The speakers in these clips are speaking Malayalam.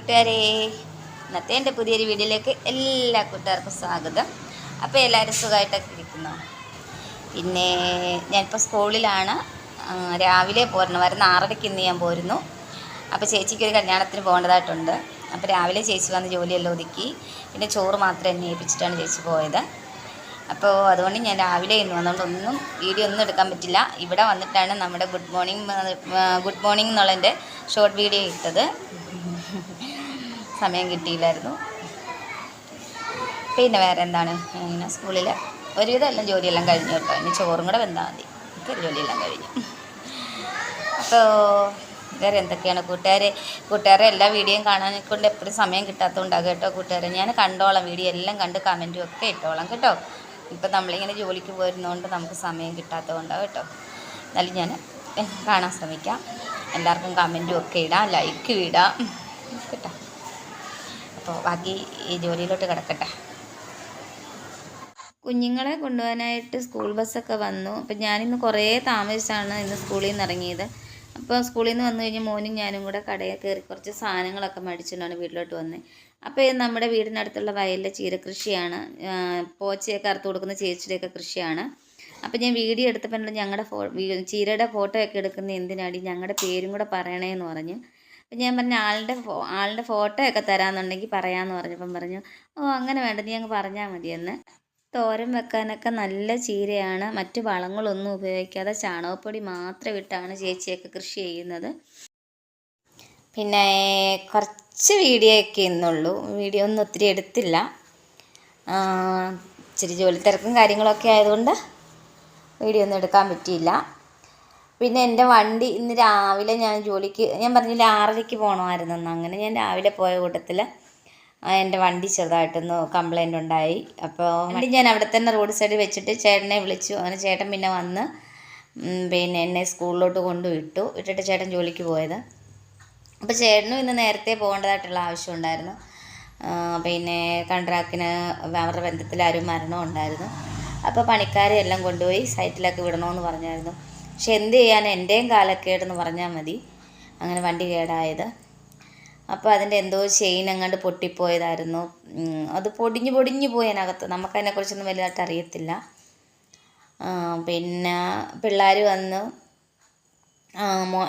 കൂട്ടുകാരെ, ഇന്നത്തെ എൻ്റെ പുതിയൊരു വീഡിയോയിലേക്ക് എല്ലാ കൂട്ടുകാർക്കും സ്വാഗതം. അപ്പോൾ എല്ലാവരും സുഖമായിട്ടൊക്കെ ഇരിക്കുന്നു. പിന്നെ ഞാനിപ്പോൾ സ്കൂളിലാണ്. രാവിലെ പോരണമായിരുന്നു, 6:30 ഇന്ന് ഞാൻ പോരുന്നു. അപ്പോൾ ചേച്ചിക്കൊരു കല്യാണത്തിന് പോകേണ്ടതായിട്ടുണ്ട്. അപ്പോൾ രാവിലെ ചേച്ചി വന്ന് ജോലിയെല്ലാം ഒതുക്കി, പിന്നെ ചോറ് മാത്രം എന്നെ ഏൽപ്പിച്ചിട്ടാണ് ചേച്ചി പോയത്. അപ്പോൾ അതുകൊണ്ട് ഞാൻ രാവിലെ ഇന്ന് വന്നുകൊണ്ടൊന്നും വീഡിയോ ഒന്നും എടുക്കാൻ പറ്റില്ല. ഇവിടെ വന്നിട്ടാണ് നമ്മുടെ ഗുഡ് മോർണിംഗ് എന്നുള്ളതിൻ്റെ ഷോർട്ട് വീഡിയോ ഇട്ടത്. സമയം കിട്ടിയില്ലായിരുന്നു. പിന്നെ വേറെ എന്താണ്, ഇങ്ങനെ സ്കൂളിൽ ഒരുവിധം എല്ലാം ജോലിയെല്ലാം കഴിഞ്ഞു കേട്ടോ. ഇനി ചോറും കൂടെ വെന്താൽ മതി. ഇപ്പോൾ ജോലിയെല്ലാം കഴിഞ്ഞു. അപ്പോൾ വേറെ എന്തൊക്കെയാണ് കൂട്ടുകാരെ എല്ലാ വീഡിയോയും കാണാൻ കൊണ്ട് എപ്പോഴും സമയം കിട്ടാത്തതുകൊണ്ടാകും കേട്ടോ കൂട്ടുകാരെ. ഞാൻ കണ്ടോളാം, വീഡിയോ എല്ലാം കണ്ട് കമൻറ്റും ഒക്കെ ഇട്ടോളാം കേട്ടോ. ഇപ്പം നമ്മളിങ്ങനെ ജോലിക്ക് പോരുന്നതുകൊണ്ട് നമുക്ക് സമയം കിട്ടാത്തതുകൊണ്ടാണ് കേട്ടോ. എന്നാലും ഞാൻ കാണാൻ ശ്രമിക്കാം. എല്ലാവർക്കും കമൻറ്റും ഒക്കെ ഇടാം, ലൈക്ക് ഇടാം കേട്ടോ. അപ്പോൾ ബാക്കി ഈ ജോലിയിലോട്ട് കിടക്കട്ടെ. കുഞ്ഞുങ്ങളെ കൊണ്ടുപോകാനായിട്ട് സ്കൂൾ ബസ്സൊക്കെ വന്നു. അപ്പം ഞാനിന്ന് കുറേ താമസിച്ചാണ് ഇന്ന് സ്കൂളിൽ നിന്ന് ഇറങ്ങിയത്. അപ്പോൾ സ്കൂളിൽ നിന്ന് വന്നു കഴിഞ്ഞാൽ മോനും ഞാനും കൂടെ കടയിൽ കയറി കുറച്ച് സാധനങ്ങളൊക്കെ മേടിച്ചുകൊണ്ടാണ് വീട്ടിലോട്ട് വന്നത്. അപ്പോൾ ഇത് നമ്മുടെ വീടിനടുത്തുള്ള വയലിലെ ചീരകൃഷിയാണ്. പോച്ചയൊക്കെ അറുത്ത് കൊടുക്കുന്ന ചേച്ചിയുടെയൊക്കെ കൃഷിയാണ്. അപ്പോൾ ഞാൻ വീഡിയോ എടുത്തപ്പോൾ ഞങ്ങളുടെ ചീരയുടെ ഫോട്ടോ ഒക്കെ എടുക്കുന്ന എന്തിനാടി, ഞങ്ങളുടെ പേരും കൂടെ പറയണേന്ന് പറഞ്ഞു. അപ്പം ഞാൻ പറഞ്ഞു ആളുടെ ഫോട്ടോ ഒക്കെ തരാമെന്നുണ്ടെങ്കിൽ പറയാമെന്ന് പറഞ്ഞപ്പം പറഞ്ഞു, ഓ അങ്ങനെ വേണ്ട, നീ അങ്ങ് പറഞ്ഞാൽ മതിയെന്ന്. തോരൻ വെക്കാനൊക്കെ നല്ല ചീരയാണ്. മറ്റു വളങ്ങളൊന്നും ഉപയോഗിക്കാതെ ചാണകപ്പൊടി മാത്രം ഇട്ടാണ് ചേച്ചിയൊക്കെ കൃഷി ചെയ്യുന്നത്. പിന്നെ കുറച്ച് വീഡിയോ ഒക്കെ ഇന്നുള്ളൂ, വീഡിയോ ഒന്നും ഒത്തിരി എടുത്തില്ല. ഇച്ചിരി ജോലി തിരക്കും കാര്യങ്ങളൊക്കെ ആയതുകൊണ്ട് വീഡിയോ ഒന്നും എടുക്കാൻ പറ്റിയില്ല. പിന്നെ എൻ്റെ വണ്ടി ഇന്ന് രാവിലെ ഞാൻ പറഞ്ഞില്ല 6:30 പോകണമായിരുന്നെന്ന്. അങ്ങനെ ഞാൻ രാവിലെ പോയ കൂട്ടത്തിൽ എൻ്റെ വണ്ടി ചെറുതായിട്ടൊന്ന് കംപ്ലൈൻ്റ് ഉണ്ടായി. അപ്പോൾ വണ്ടി ഞാൻ അവിടെ തന്നെ റോഡ് സൈഡിൽ വെച്ചിട്ട് ചേട്ടനെ വിളിച്ചു. അങ്ങനെ ചേട്ടൻ പിന്നെ വന്ന് പിന്നെ എന്നെ സ്കൂളിലോട്ട് വിട്ടിട്ട് ചേട്ടൻ ജോലിക്ക് പോയത്. അപ്പോൾ ചേട്ടനും ഇന്ന് നേരത്തെ പോകേണ്ടതായിട്ടുള്ള ആവശ്യമുണ്ടായിരുന്നു. പിന്നെ കൺട്രാക്റ്റിന് അവരുടെ ബന്ധത്തിലാരും മരണം ഉണ്ടായിരുന്നു. അപ്പോൾ പണിക്കാരെ എല്ലാം കൊണ്ടുപോയി സൈറ്റിലൊക്കെ വിടണമെന്ന് പറഞ്ഞായിരുന്നു. പക്ഷെ എന്ത് ചെയ്യാൻ, എൻ്റെയും കാലക്കേടെന്ന് പറഞ്ഞാൽ മതി അങ്ങനെ വണ്ടി കേടായത്. അപ്പോൾ അതിൻ്റെ എന്തോ ചെയിൻ എങ്ങാണ്ട് പൊട്ടിപ്പോയതായിരുന്നു. അത് പൊടിഞ്ഞു പോയി അതിനകത്ത്. നമുക്കതിനെക്കുറിച്ചൊന്നും വലുതായിട്ട് അറിയത്തില്ല. പിന്നെ പിള്ളേർ വന്ന്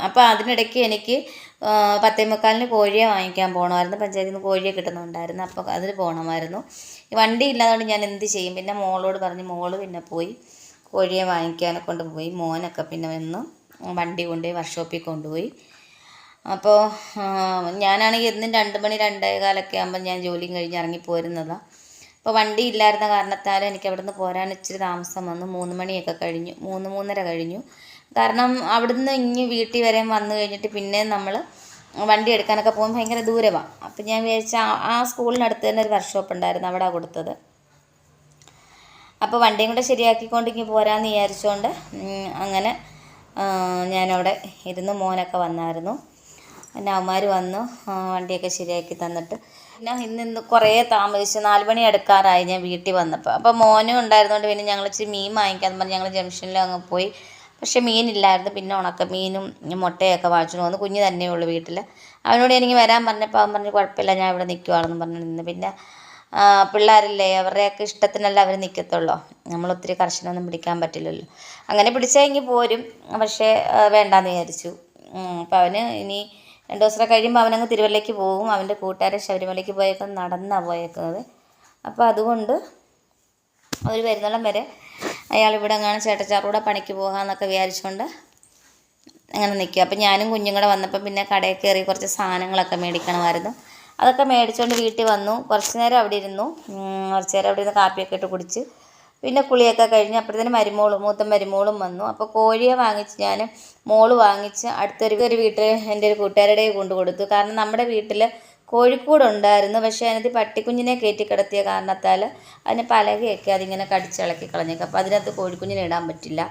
അപ്പോൾ അതിനിടയ്ക്ക് എനിക്ക് 10:45 കോഴിയെ വാങ്ങിക്കാൻ പോകണമായിരുന്നു. പഞ്ചായത്തിൽ നിന്ന് കോഴിയെ കിട്ടുന്നുണ്ടായിരുന്നു. അപ്പോൾ അതിന് പോകണമായിരുന്നു. വണ്ടി ഇല്ലാത്തതുകൊണ്ട് ഞാൻ എന്ത് ചെയ്യും. പിന്നെ മോളോട് പറഞ്ഞ് മോള് പിന്നെ പോയി കോഴിയെ വാങ്ങിക്കാനെ കൊണ്ടുപോയി. മോനൊക്കെ പിന്നെ വന്ന് വണ്ടി കൊണ്ടുപോയി വർക്ക്ഷോപ്പിൽ കൊണ്ടുപോയി. അപ്പോൾ ഞാനാണെങ്കിൽ എന്നും 2 മണി 2:15 ആകുമ്പോൾ ഞാൻ ജോലിയും കഴിഞ്ഞ് ഇറങ്ങിപ്പോരുന്നതാണ്. അപ്പോൾ വണ്ടി ഇല്ലായിരുന്ന കാരണത്താൽ എനിക്ക് അവിടെ നിന്ന് പോരാൻ ഇച്ചിരി താമസം വന്നു. 3 മണിയൊക്കെ കഴിഞ്ഞു, 3-3:30 കഴിഞ്ഞു. കാരണം അവിടുന്ന് ഇങ്ങ് വീട്ടിൽ വരെ വന്നു കഴിഞ്ഞിട്ട് പിന്നെ നമ്മൾ വണ്ടി എടുക്കാനൊക്കെ പോകുമ്പോൾ ഭയങ്കര ദൂരമാണ്. അപ്പം ഞാൻ വിചാരിച്ച ആ സ്കൂളിനടുത്ത് തന്നെ ഒരു വർക്ക്ഷോപ്പ് ഉണ്ടായിരുന്നു, അവിടെ കൊടുത്തത്. അപ്പോൾ വണ്ടിയും കൂടെ ശരിയാക്കിക്കൊണ്ട് ഇങ്ങനെ പോരാമെന്ന് വിചാരിച്ചുകൊണ്ട് അങ്ങനെ ഞാനവിടെ ഇരുന്ന്. മോനൊക്കെ വന്നായിരുന്നു. പിന്നെ അവന്മാർ വന്നു വണ്ടിയൊക്കെ ശരിയാക്കി തന്നിട്ട് പിന്നെ ഇന്ന് കുറേ താമസിച്ച് 4 മണി അടുക്കാറായി ഞാൻ വീട്ടിൽ വന്നപ്പോൾ. അപ്പോൾ മോനും ഉണ്ടായിരുന്നുകൊണ്ട് പിന്നെ ഞങ്ങൾ ഇച്ചിരി മീൻ വാങ്ങിക്കാമെന്ന് പറഞ്ഞ് ഞങ്ങൾ ജംഗ്ഷനിൽ അങ്ങ് പോയി. പക്ഷേ മീനില്ലായിരുന്നു. പിന്നെ ഉണക്കമീനും മുട്ടയൊക്കെ വാങ്ങിച്ചു വന്നു. കുഞ്ഞ് തന്നെയുള്ളൂ വീട്ടിൽ. അവനോട് എനിക്ക് വരാൻ പറഞ്ഞപ്പോൾ അവൻ പറഞ്ഞു കുഴപ്പമില്ല, ഞാൻ ഇവിടെ നിൽക്കുവാണെന്ന് പറഞ്ഞു നിന്ന്. പിന്നെ പിള്ളേരില്ലേ, അവരുടെയൊക്കെ ഇഷ്ടത്തിനല്ല അവർ നിൽക്കത്തുള്ളൂ. നമ്മളൊത്തിരി കർശനമൊന്നും പിടിക്കാൻ പറ്റില്ലല്ലോ. അങ്ങനെ പിടിച്ചെങ്കിൽ പോരും. പക്ഷേ വേണ്ടാന്ന് വിചാരിച്ചു. അപ്പോൾ അവന് ഇനി 2 ദിവസം കഴിയുമ്പോൾ അവനങ്ങ് തിരുവല്ലയ്ക്ക് പോകും. അവൻ്റെ കൂട്ടുകാരെ ശബരിമലയ്ക്ക് നടന്നാണ് പോയേക്കുന്നത്. അപ്പോൾ അതുകൊണ്ട് അവർ വരുന്നിടം വരെ അയാൾ ഇവിടെ എങ്ങാനും ചേട്ടച്ചാറൂടെ പണിക്ക് പോകാമെന്നൊക്കെ വിചാരിച്ചുകൊണ്ട് അങ്ങനെ നിൽക്കുക. അപ്പോൾ ഞാനും കുഞ്ഞും കൂടെ വന്നപ്പോൾ പിന്നെ കടയിൽ കയറി കുറച്ച് സാധനങ്ങളൊക്കെ മേടിക്കണമായിരുന്നു. അതൊക്കെ മേടിച്ചുകൊണ്ട് വീട്ടിൽ വന്നു. കുറച്ച് നേരം അവിടെ ഇരുന്നു. കുറച്ച് നേരം അവിടെ ഇരുന്ന് കാപ്പിയൊക്കെ ഇട്ട് കുടിച്ച് പിന്നെ കുളിയൊക്കെ കഴിഞ്ഞ് അപ്പോഴത്തേനും മൂത്ത മരുമോളും വന്നു. അപ്പോൾ കോഴിയെ വാങ്ങിച്ച് മോള് വാങ്ങിച്ച് അടുത്തൊരു വീട്ടിൽ എൻ്റെ ഒരു കൂട്ടുകാരുടെ കൊടുത്തു. കാരണം നമ്മുടെ വീട്ടിൽ കോഴിക്കൂടുണ്ടായിരുന്നു. പക്ഷേ അതിനകത്ത് പട്ടിക്കുഞ്ഞിനെ കയറ്റി കിടത്തിയ കാരണത്താൽ അതിന് പലകയൊക്കെ അതിങ്ങനെ കടിച്ചിളക്കി കളഞ്ഞേക്കും. അപ്പോൾ അതിനകത്ത് കോഴിക്കുഞ്ഞിനെ ഇടാൻ പറ്റില്ല.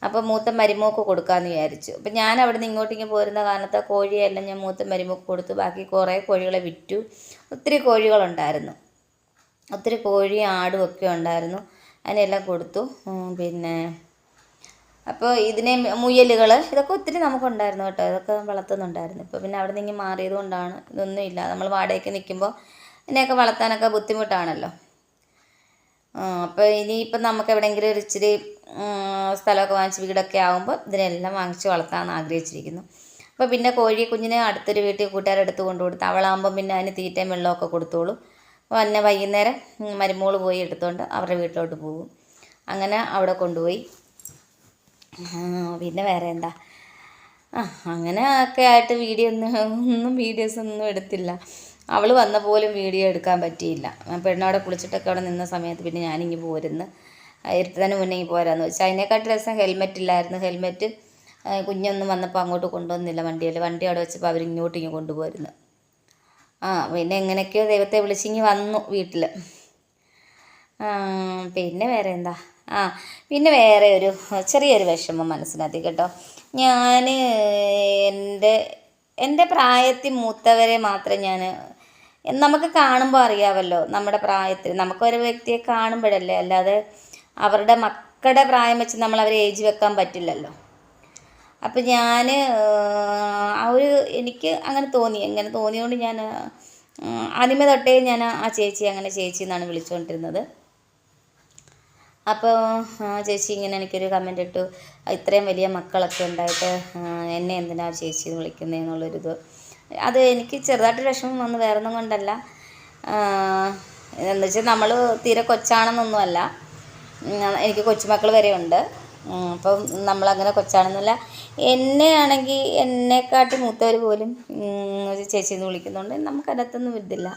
അപ്പോൾ മൂത്ത മരുമോൾക്ക് കൊടുക്കാമെന്ന് വിചാരിച്ചു. അപ്പോൾ ഞാൻ അവിടെ നിന്ന് ഇങ്ങോട്ടേക്ക് പോരുന്ന കാരണത്താൽ കോഴിയെല്ലാം ഞാൻ മൂത്ത മരുമോൾക്ക് കൊടുത്തു. ബാക്കി കുറേ കോഴികളെ വിറ്റു. ഒത്തിരി കോഴികളുണ്ടായിരുന്നു. ഒത്തിരി കോഴി ആടും ഒക്കെ ഉണ്ടായിരുന്നു. അതിനെല്ലാം കൊടുത്തു. പിന്നെ അപ്പോൾ ഇതിനെ മുയലുകൾ ഇതൊക്കെ ഒത്തിരി നമുക്കുണ്ടായിരുന്നു കേട്ടോ. ഇതൊക്കെ വളർത്തുന്നുണ്ടായിരുന്നു. ഇപ്പോൾ പിന്നെ അവിടെ നിന്ന് മാറിയത് കൊണ്ടാണ് ഇതൊന്നുമില്ല. നമ്മൾ വാടകയ്ക്ക് നിൽക്കുമ്പോൾ ഇതിനെയൊക്കെ വളർത്താനൊക്കെ ബുദ്ധിമുട്ടാണല്ലോ. അപ്പോൾ ഇനിയിപ്പം നമുക്ക് എവിടെയെങ്കിലും ഒരു ഇച്ചിരി സ്ഥലമൊക്കെ വാങ്ങിച്ച് വീടൊക്കെ ആകുമ്പോൾ ഇതിനെല്ലാം വാങ്ങിച്ച് വളർത്താമെന്ന് ആഗ്രഹിച്ചിരിക്കുന്നു. അപ്പോൾ പിന്നെ കോഴി കുഞ്ഞിനെ അടുത്തൊരു വീട്ടിൽ കൂട്ടുകാരെടുത്ത് കൊണ്ടുകൊടുത്ത് അവളാകുമ്പം പിന്നെ അതിന് തീറ്റയും വെള്ളമൊക്കെ കൊടുത്തോളൂ. അപ്പോൾ പിന്നെ വൈകുന്നേരം മരുമോൾ പോയി എടുത്തുകൊണ്ട് അവരുടെ വീട്ടിലോട്ട് പോകും. അങ്ങനെ അവിടെ കൊണ്ടുപോയി. പിന്നെ വേറെ എന്താ, അങ്ങനെ ഒക്കെ ആയിട്ട് വീഡിയോസൊന്നും എടുത്തില്ല. അവൾ വന്ന പോലും വീഡിയോ എടുക്കാൻ പറ്റിയില്ല. പെണ്ണവിടെ കുളിച്ചിട്ടൊക്കെ അവിടെ നിന്ന സമയത്ത് പിന്നെ ഞാനിങ്ങ് പോരുന്നു. ഇരുട്ടത്തിന് മുന്നേ ഇങ്ങ് പോരാന്ന് വെച്ചാൽ അതിനെക്കാട്ടി രസം ഹെൽമെറ്റ് ഇല്ലായിരുന്നു. ഹെൽമെറ്റ് കുഞ്ഞൊന്നും വന്നപ്പോൾ അങ്ങോട്ട് കൊണ്ടുവന്നില്ല വണ്ടിയിൽ. വണ്ടി അവിടെ വെച്ചപ്പോൾ അവരിങ്ങോട്ട് കൊണ്ടുപോയിരുന്നു. പിന്നെ എങ്ങനെയൊക്കെയോ ദൈവത്തെ വിളിച്ചിങ്ങ് വന്നു വീട്ടിൽ. പിന്നെ വേറെ എന്താ, പിന്നെ വേറെ ഒരു ചെറിയൊരു വിഷമം മനസ്സിനകത്ത് കേട്ടോ. ഞാൻ എൻ്റെ പ്രായത്തിൽ മൂത്തവരെ മാത്രം നമുക്ക് കാണുമ്പോൾ അറിയാമല്ലോ, നമ്മുടെ പ്രായത്തിൽ നമുക്കൊരു വ്യക്തിയെ കാണുമ്പോഴല്ലേ, അല്ലാതെ അവരുടെ മക്കളുടെ പ്രായം വെച്ച് നമ്മൾ അവരെ ഏജ് വെക്കാൻ പറ്റില്ലല്ലോ. അപ്പം എനിക്ക് അങ്ങനെ തോന്നിയതുകൊണ്ട് ഞാൻ ആദ്യമേ തൊട്ടേ ഞാൻ ആ ചേച്ചി അങ്ങനെ ചേച്ചി എന്നാണ് വിളിച്ചുകൊണ്ടിരുന്നത്. അപ്പോൾ ചേച്ചി ഇങ്ങനെ എനിക്കൊരു കമൻ്റ് ഇട്ടു, ഇത്രയും വലിയ മക്കളൊക്കെ ഉണ്ടായിട്ട് എന്നെ എന്തിനാ ചേച്ചി എന്ന് വിളിക്കുന്നതെന്നുള്ളൊരിത്. അത് എനിക്ക് ചെറുതായിട്ടൊരു വിഷമം വന്നു, വേറൊന്നും കൊണ്ടല്ല. എന്ന് വെച്ചാൽ നമ്മൾ തീരെ കൊച്ചാണെന്നൊന്നുമല്ല, എനിക്ക് കൊച്ചുമക്കൾ വരെ ഉണ്ട്. അപ്പം നമ്മളങ്ങനെ കൊച്ചാണെന്നല്ല, എന്നെയാണെങ്കിൽ എന്നെക്കാട്ടി മൂത്തവർ പോലും ചേച്ചി എന്ന് വിളിക്കുന്നുണ്ട്. നമുക്കതിനകത്തൊന്നും ഇതില്ല.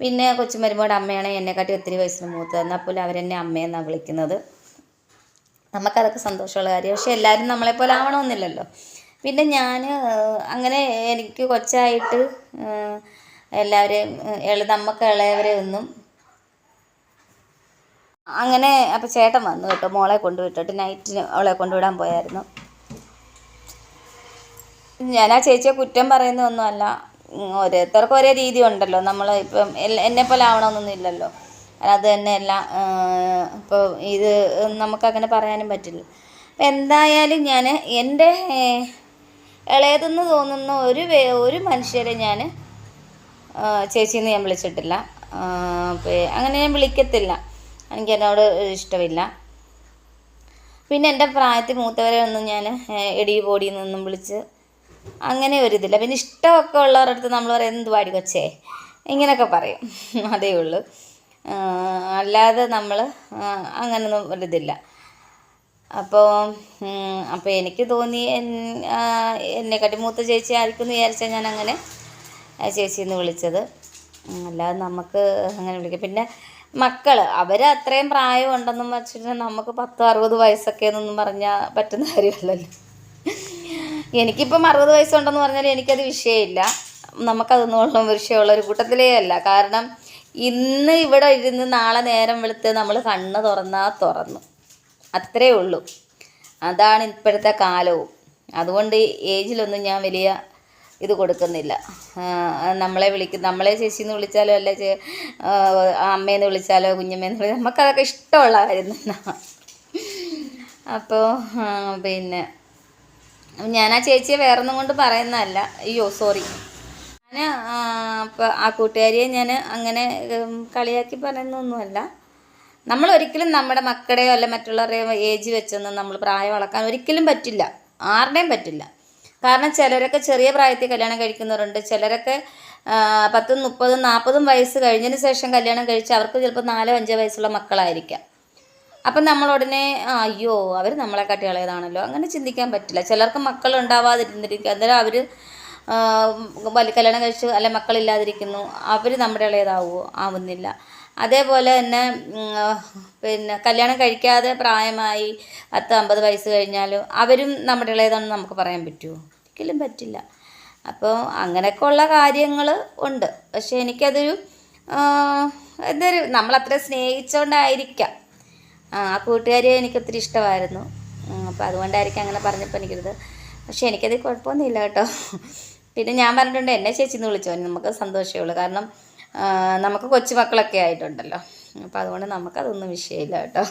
പിന്നെ കൊച്ചുമരുമോടെ അമ്മയാണെങ്കിൽ എന്നെക്കാട്ടി ഒത്തിരി വയസ്സിന് മൂത്തത്, എന്നാൽ പോലും അവരെന്നെ അമ്മയെന്നാണ് വിളിക്കുന്നത്. നമുക്കതൊക്കെ സന്തോഷമുള്ള കാര്യം. പക്ഷെ എല്ലാവരും നമ്മളെപ്പോലെ ആവണമെന്നില്ലല്ലോ. പിന്നെ ഞാൻ അങ്ങനെ എനിക്ക് കൊച്ചായിട്ട് എല്ലാവരെയും നമുക്ക് ഇളയവരെ ഒന്നും അങ്ങനെ. അപ്പോൾ ചേട്ടൻ വന്നു കേട്ടോ, മോളെ കൊണ്ടുവിട്ടിട്ട് നൈറ്റിന് അവളെ കൊണ്ടുവിടാൻ പോയായിരുന്നു. ഞാൻ ആ ചേച്ചിയെ കുറ്റം പറയുന്നതൊന്നുമല്ല, ഓരോരുത്തർക്കും ഒരേ രീതി ഉണ്ടല്ലോ. നമ്മൾ ഇപ്പം എന്നെപ്പോലെ ആവണമെന്നൊന്നും ഇല്ലല്ലോ. അത് തന്നെയല്ല, ഇപ്പോൾ ഇത് നമുക്കങ്ങനെ പറയാനും പറ്റില്ല. എന്തായാലും ഞാൻ എൻ്റെ ഇളയതെന്ന് തോന്നുന്ന ഒരു മനുഷ്യരെ ഞാൻ ചേച്ചിയെന്ന് ഞാൻ വിളിച്ചിട്ടില്ല. അങ്ങനെ ഞാൻ വിളിക്കത്തില്ല, എനിക്ക് എന്നോട് ഇഷ്ടമില്ല. പിന്നെ എൻ്റെ പ്രായത്തിൽ മൂത്തവരെ ഒന്നും ഞാൻ എടി പൊടി എന്നൊന്നും വിളിച്ച് അങ്ങനെ ഒരിതില്ല. പിന്നെ ഇഷ്ടമൊക്കെ ഉള്ളവരുടെ അടുത്ത് നമ്മൾ പറയും എന്ത് പാടി കൊച്ചേ ഇങ്ങനെയൊക്കെ പറയും, അതേ ഉള്ളൂ. അല്ലാതെ നമ്മൾ അങ്ങനൊന്നും ഒരിതില്ല. അപ്പോൾ എനിക്ക് തോന്നി എന്നെക്കാട്ടി മൂത്ത ചേച്ചി ആയിരിക്കും എന്ന് വിചാരിച്ചാൽ ഞാൻ അങ്ങനെ ചേച്ചിയെന്ന് വിളിച്ചത്. അല്ലാതെ നമുക്ക് അങ്ങനെ വിളിക്കാം. പിന്നെ മക്കൾ അവർ അത്രയും പ്രായം ഉണ്ടെന്നും വെച്ചിട്ട് നമുക്ക് 10-60 വയസ്സൊക്കെ എന്നൊന്നും പറഞ്ഞാൽ പറ്റുന്ന കാര്യമല്ലല്ലോ. എനിക്കിപ്പം 60 വയസ്സുണ്ടെന്ന് പറഞ്ഞാൽ എനിക്കത് വിഷയമില്ല. നമുക്കതൊന്നും വിഷയമുള്ളൊരു കൂട്ടത്തിലേ അല്ല. കാരണം ഇന്ന് ഇവിടെ ഇരുന്ന് നാളെ നേരം വെളുത്ത് നമ്മൾ കണ്ണ് തുറന്നു, അത്രേ ഉള്ളൂ. അതാണ് ഇപ്പോഴത്തെ കാലവും. അതുകൊണ്ട് ഏജിലൊന്നും ഞാൻ വലിയ ഇത് കൊടുക്കുന്നില്ല. നമ്മളെ ചേച്ചിന്ന് വിളിച്ചാലോ അല്ല അമ്മയെന്ന് വിളിച്ചാലോ കുഞ്ഞമ്മയെന്ന് വിളിച്ചാലോ നമുക്കതൊക്കെ ഇഷ്ടമുള്ള കാര്യം തന്നെ. അപ്പോൾ പിന്നെ ഞാൻ ആ ചേച്ചിയെ വേറൊന്നും കൊണ്ട് പറയുന്നതല്ല, സോറി. ഞാൻ അപ്പോൾ ആ കൂട്ടുകാരിയെ ഞാൻ അങ്ങനെ കളിയാക്കി പറയുന്നൊന്നുമല്ല. നമ്മൾ ഒരിക്കലും നമ്മുടെ മക്കളുടെയോ അല്ല മറ്റുള്ളവരുടെയോ ഏജ് വെച്ചൊന്നും നമ്മൾ പ്രായം അളക്കാൻ ഒരിക്കലും പറ്റില്ല, ആരുടെയും പറ്റില്ല. കാരണം ചിലരൊക്കെ ചെറിയ പ്രായത്തിൽ കല്യാണം കഴിക്കുന്നവരുണ്ട്. ചിലരൊക്കെ 10, 30, 40 വയസ്സ് കഴിഞ്ഞതിന് ശേഷം കല്യാണം കഴിച്ച് അവർക്ക് ചിലപ്പോൾ 4-5 വയസ്സുള്ള മക്കളായിരിക്കാം. അപ്പം നമ്മൾ ഉടനെ അയ്യോ അവർ നമ്മളെക്കാട്ടി ഇളയതാണല്ലോ, അങ്ങനെ ചിന്തിക്കാൻ പറ്റില്ല. ചിലർക്ക് മക്കളുണ്ടാവാതിരുന്നിരിക്കുക, അന്നേരം അവർ കല്യാണം കഴിച്ച് അല്ലെ മക്കളില്ലാതിരിക്കുന്നു, അവർ നമ്മുടെ ഇളയതാവുമോ? ആവുന്നില്ല. അതേപോലെ തന്നെ പിന്നെ കല്യാണം കഴിക്കാതെ പ്രായമായി 10-50 വയസ്സ് കഴിഞ്ഞാലും അവരും നമ്മുടെ ഇളയതാണെന്ന് നമുക്ക് പറയാൻ പറ്റുമോ? ഒരിക്കലും പറ്റില്ല. അപ്പോൾ അങ്ങനെയൊക്കെ ഉള്ള കാര്യങ്ങൾ ഉണ്ട്. പക്ഷേ എനിക്കതൊരു നമ്മളത്ര സ്നേഹിച്ചുകൊണ്ടായിരിക്കാം. ആ കൂട്ടുകാരിയെ എനിക്കൊത്തിരി ഇഷ്ടമായിരുന്നു. അപ്പോൾ അതുകൊണ്ടായിരിക്കും അങ്ങനെ പറഞ്ഞപ്പോൾ എനിക്കത്. പക്ഷേ എനിക്കത് കുഴപ്പമൊന്നുമില്ല കേട്ടോ. പിന്നെ ഞാൻ പറഞ്ഞിട്ടുണ്ട് എന്നെ ചേച്ചിന്ന് വിളിച്ചോ, നമുക്ക് സന്തോഷമേ ഉള്ളൂ. കാരണം നമുക്ക് കൊച്ചു മക്കളൊക്കെ ആയിട്ടുണ്ടല്ലോ. അപ്പോൾ അതുകൊണ്ട് നമുക്കതൊന്നും വിഷയമില്ല കേട്ടോ.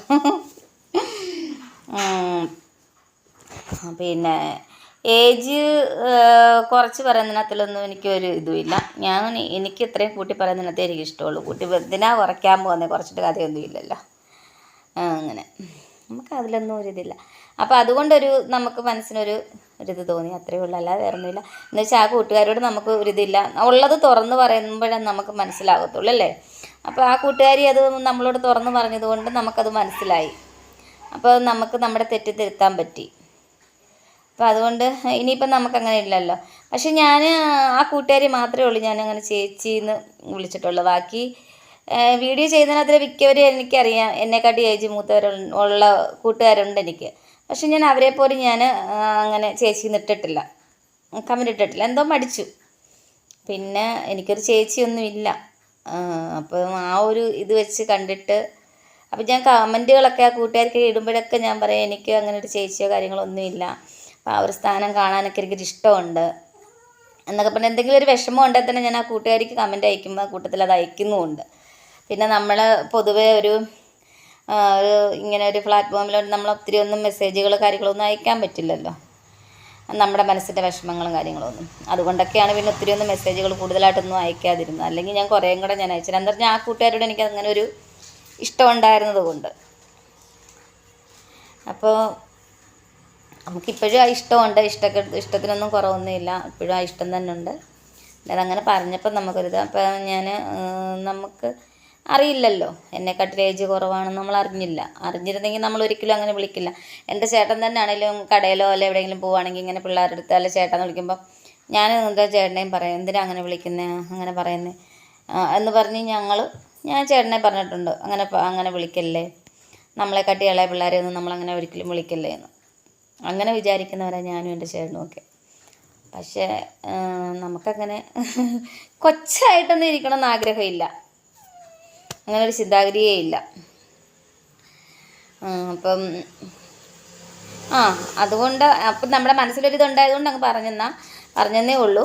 പിന്നെ ഏജ് കുറച്ച് പറയുന്നതിനകത്തിലൊന്നും എനിക്കൊരു ഇതുമില്ല. എനിക്ക് ഇത്രയും കൂട്ടി പറയുന്നതിനകത്തേ എനിക്ക് ഇഷ്ടമുള്ളൂ. കൂട്ടി എന്തിനാ കുറയ്ക്കാൻ പോകുന്നത്, കുറച്ചിട്ട് കഥയൊന്നും ഇല്ലല്ലോ. അങ്ങനെ നമുക്ക് അതിലൊന്നും ഒരിതില്ല. അപ്പോൾ അതുകൊണ്ടൊരു നമുക്ക് ഒരിത് തോന്നി, അത്രയേ ഉള്ളൂ, അല്ലാതെ വേറെ ഒന്നുമില്ല. എന്ന് വെച്ചാൽ ആ കൂട്ടുകാരോട് നമുക്ക് ഒരിതില്ല, ഉള്ളത് തുറന്ന് പറയുമ്പോഴേ നമുക്ക് മനസ്സിലാകത്തുള്ളൂ അല്ലേ. അപ്പോൾ ആ കൂട്ടുകാരി അത് നമ്മളോട് തുറന്ന് പറഞ്ഞതുകൊണ്ട് നമുക്കത് മനസ്സിലായി. അപ്പോൾ നമുക്ക് നമ്മുടെ തെറ്റ് തിരുത്താൻ പറ്റി. അപ്പോൾ അതുകൊണ്ട് ഇനിയിപ്പം നമുക്കങ്ങനെ ഇല്ലല്ലോ. പക്ഷെ ഞാൻ ആ കൂട്ടുകാരി മാത്രമേ ഉള്ളൂ ഞാനങ്ങനെ ചേച്ചിന്ന് വിളിച്ചിട്ടുള്ളൂ. ബാക്കി വീഡിയോ ചെയ്യുന്നതിനകത്ത് മിക്കവരും എനിക്കറിയാം, എന്നെക്കാട്ടി ഏജ് മൂത്തവരുള്ള കൂട്ടുകാരുണ്ട് എനിക്ക്. പക്ഷെ ഞാൻ അവരെപ്പോലും ഞാൻ അങ്ങനെ ചേച്ചിന്ന് ഇട്ടിട്ടില്ല, കമൻ്റ് ഇട്ടിട്ടില്ല. എന്തോ മടിച്ചു. പിന്നെ എനിക്കൊരു ചേച്ചിയൊന്നും ഇല്ല. അപ്പം ആ ഒരു ഇത് വെച്ച് കണ്ടിട്ട് അപ്പം ഞാൻ കമൻറ്റുകളൊക്കെ ആ കൂട്ടുകാർക്ക് ഇടുമ്പോഴൊക്കെ ഞാൻ പറയും എനിക്ക് അങ്ങനെ ഒരു ചേച്ചിയോ കാര്യങ്ങളോ ഒന്നുമില്ല. അപ്പോൾ ആ ഒരു സ്ഥാനം കാണാനൊക്കെ എനിക്കൊരു ഇഷ്ടമുണ്ട് എന്നൊക്കെ പറഞ്ഞാൽ എന്തെങ്കിലും ഒരു വിഷമം ഉണ്ടെങ്കിൽ തന്നെ ഞാൻ ആ കൂട്ടുകാരിക്ക് കമൻറ്റ് അയക്കുമ്പോൾ ആ കൂട്ടത്തിൽ അത് അയക്കുന്നുമുണ്ട്. പിന്നെ നമ്മൾ പൊതുവേ ഇങ്ങനെ ഒരു പ്ലാറ്റ്ഫോമിൽ നമ്മൾ ഒത്തിരി ഒന്നും മെസ്സേജുകൾ കാര്യങ്ങളൊന്നും അയക്കാൻ പറ്റില്ലല്ലോ, നമ്മുടെ മനസ്സിൻ്റെ വിഷമങ്ങളും കാര്യങ്ങളൊന്നും. അതുകൊണ്ടൊക്കെയാണ് പിന്നെ ഒത്തിരി ഒന്നും മെസ്സേജുകൾ കൂടുതലായിട്ടൊന്നും അയക്കാതിരുന്നത്. അല്ലെങ്കിൽ ഞാൻ കുറേയും കൂടെ ഞാൻ അയച്ചിരുന്നു. എന്ന് പറഞ്ഞാൽ ആ കൂട്ടുകാരോട് എനിക്ക് അങ്ങനെ ഒരു ഇഷ്ടമുണ്ടായിരുന്നത് കൊണ്ട്. അപ്പോൾ നമുക്കിപ്പോഴും ആ ഇഷ്ടമുണ്ട്, ഇഷ്ടത്തിനൊന്നും കുറവൊന്നുമില്ല, ഇപ്പോഴും ആ ഇഷ്ടം തന്നെ ഉണ്ട്. അതങ്ങനെ പറഞ്ഞപ്പോൾ നമുക്കൊരിത്. അപ്പോൾ നമുക്ക് അറിയില്ലല്ലോ, എന്നെക്കാട്ടിൽ ഏജ് കുറവാണെന്ന് നമ്മൾ അറിഞ്ഞിരുന്നെങ്കിൽ നമ്മൾ ഒരിക്കലും അങ്ങനെ വിളിക്കില്ല. എൻ്റെ ചേട്ടൻ തന്നെ ആണെങ്കിലും കടയിലോ അല്ലെ എവിടെയെങ്കിലും പോവുകയാണെങ്കിൽ ഇങ്ങനെ പിള്ളേരുടെ അടുത്ത് അല്ലെ ചേട്ടൻ വിളിക്കുമ്പോൾ ഞാൻ എന്താ ചേട്ടനെയും പറയാം, എന്തിനാ അങ്ങനെ വിളിക്കുന്നത്, അങ്ങനെ പറയുന്നത് എന്ന് പറഞ്ഞ് ഞാൻ ചേട്ടനെ പറഞ്ഞിട്ടുണ്ട്, അങ്ങനെ വിളിക്കല്ലേ, നമ്മളെക്കാട്ടി ഇളയ പിള്ളേരെ ഒന്നും നമ്മളങ്ങനെ ഒരിക്കലും വിളിക്കല്ലേ എന്ന്. അങ്ങനെ വിചാരിക്കുന്നവരാണ് ഞാനും എൻ്റെ ചേട്ടനും ഒക്കെ. പക്ഷേ നമുക്കങ്ങനെ കൊച്ചായിട്ടൊന്നും ഇരിക്കണമെന്ന് ആഗ്രഹമില്ല, അങ്ങനെ ഒരു ചിന്താഗതിയേ ഇല്ല. അപ്പം അതുകൊണ്ട് അപ്പം നമ്മുടെ മനസ്സിലൊരിതുണ്ടായതുകൊണ്ട് അങ്ങ് പറഞ്ഞെന്നേ ഉള്ളൂ.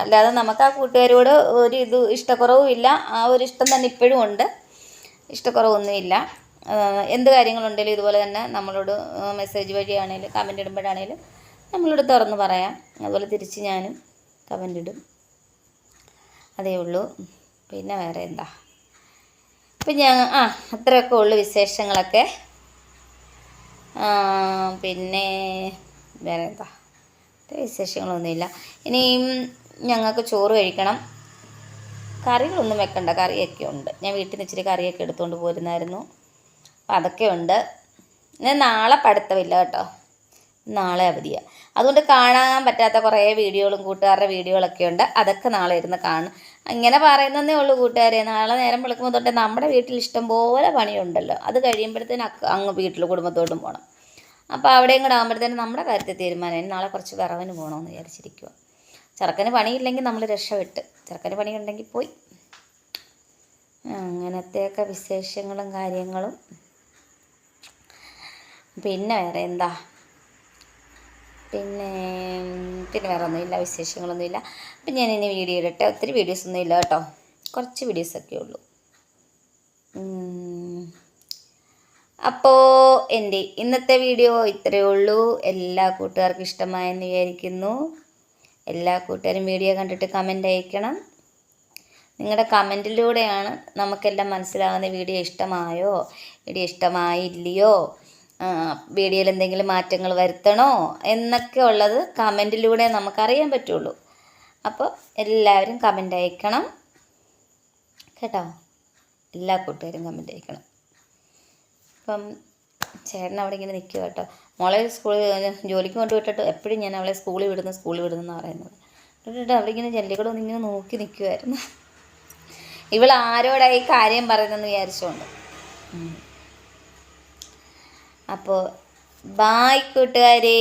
അല്ലാതെ നമുക്ക് ആ കൂട്ടുകാരോട് ഒരു ഇഷ്ടക്കുറവും ഇല്ല. ആ ഒരു ഇഷ്ടം തന്നെ ഇപ്പോഴും ഉണ്ട്, ഇഷ്ടക്കുറവൊന്നുമില്ല. എന്ത് കാര്യങ്ങളുണ്ടെങ്കിലും ഇതുപോലെ തന്നെ നമ്മളോട് മെസ്സേജ് വഴിയാണേലും കമൻ്റ് ഇടുമ്പോഴാണേലും നമ്മളോട് തുറന്ന് പറയാം. അതുപോലെ തിരിച്ച് ഞാനും കമൻ്റ് ഇടും, അതേ ഉള്ളൂ. പിന്നെ വേറെ എന്താ, ഇപ്പം അത്രയൊക്കെ ഉള്ളു വിശേഷങ്ങളൊക്കെ. പിന്നെ വേറെ എന്താ, വിശേഷങ്ങളൊന്നുമില്ല. ഇനിയും ഞങ്ങൾക്ക് ചോറ് കഴിക്കണം. കറികളൊന്നും വെക്കണ്ട, കറിയൊക്കെ ഉണ്ട്. ഞാൻ വീട്ടിൽ നിന്ന് ഇച്ചിരി കറിയൊക്കെ എടുത്തുകൊണ്ട് പോരുന്നായിരുന്നു, അപ്പം അതൊക്കെ ഉണ്ട്. ഞാൻ നാളെ പഠിത്തമില്ല കേട്ടോ, നാളെ അവധിയാണ്. അതുകൊണ്ട് കാണാൻ പറ്റാത്ത കുറേ വീഡിയോകളും കൂട്ടുകാരുടെ വീഡിയോകളൊക്കെ ഉണ്ട്, അതൊക്കെ നാളെ ഇരുന്ന് കാണും. ഇങ്ങനെ പറയുന്നതേ ഉള്ളൂ കൂട്ടുകാരെ. നാളെ നേരം വെളുക്കുമ്പോൾ തൊട്ട് നമ്മുടെ വീട്ടിൽ ഇഷ്ടം പോലെ പണിയുണ്ടല്ലോ, അത് കഴിയുമ്പോഴത്തേന് അങ്ങ് വീട്ടിൽ കുടുംബത്തോട്ടും പോകണം. അപ്പോൾ അവിടെയും കൂടെ ആകുമ്പോഴത്തേനും നമ്മുടെ കാര്യത്തിൽ തീരുമാനം. നാളെ കുറച്ച് വിറവിന് പോകണമെന്ന് വിചാരിച്ചിരിക്കുക. ചെറുക്കന് പണിയില്ലെങ്കിൽ നമ്മൾ രക്ഷപ്പെട്ട്, ചെറുക്കന് പണിയുണ്ടെങ്കിൽ പോയി. അങ്ങനത്തെയൊക്കെ വിശേഷങ്ങളും കാര്യങ്ങളും. പിന്നെ വേറെ എന്താ, പിന്നെ വേറെ ഒന്നുമില്ല, വിശേഷങ്ങളൊന്നുമില്ല. അപ്പം ഞാനിനി വീഡിയോ ഇടട്ടെ. ഒത്തിരി വീഡിയോസൊന്നും ഇല്ല കേട്ടോ, കുറച്ച് വീഡിയോസൊക്കെ ഉള്ളൂ. അപ്പോൾ എൻ്റെ ഇന്നത്തെ വീഡിയോ ഇത്രയേ ഉള്ളൂ. എല്ലാ കൂട്ടുകാർക്കും ഇഷ്ടമായെന്ന് വിചാരിക്കുന്നു. എല്ലാ കൂട്ടുകാരും വീഡിയോ കണ്ടിട്ട് കമൻ്റ് അയക്കണം. നിങ്ങളുടെ കമൻറ്റിലൂടെയാണ് നമുക്കെല്ലാം മനസ്സിലാകുന്ന വീഡിയോ ഇഷ്ടമായോ, വീഡിയോ ഇഷ്ടമായില്ലയോ, വീഡിയോയിൽ എന്തെങ്കിലും മാറ്റങ്ങൾ വരുത്തണോ എന്നൊക്കെ ഉള്ളത് കമൻറ്റിലൂടെ നമുക്കറിയാൻ പറ്റുള്ളൂ. അപ്പോൾ എല്ലാവരും കമൻ്റ് അയക്കണം കേട്ടോ, എല്ലാ കൂട്ടുകാരും കമൻ്റ് അയക്കണം. അപ്പം ചേട്ടൻ അവിടെ ഇങ്ങനെ നിൽക്കുക കേട്ടോ. മോളെ ജോലിക്ക് കൊണ്ടുവിട്ടിട്ട് എപ്പോഴും ഞാൻ അവളെ സ്കൂളിൽ വിടുന്നെന്ന് പറയുന്നത് കേട്ടിട്ട് അവിടെ ഇങ്ങനെ ജനലിക്കൂടെ ഒന്നിങ്ങനെ നോക്കി നിൽക്കുമായിരുന്നു. ഇവൾ ആരോടായി കാര്യം പറയുന്നെന്ന് വിചാരിച്ചുകൊണ്ട്. അപ്പോൾ ബായ് കൂട്ടുകാരേ.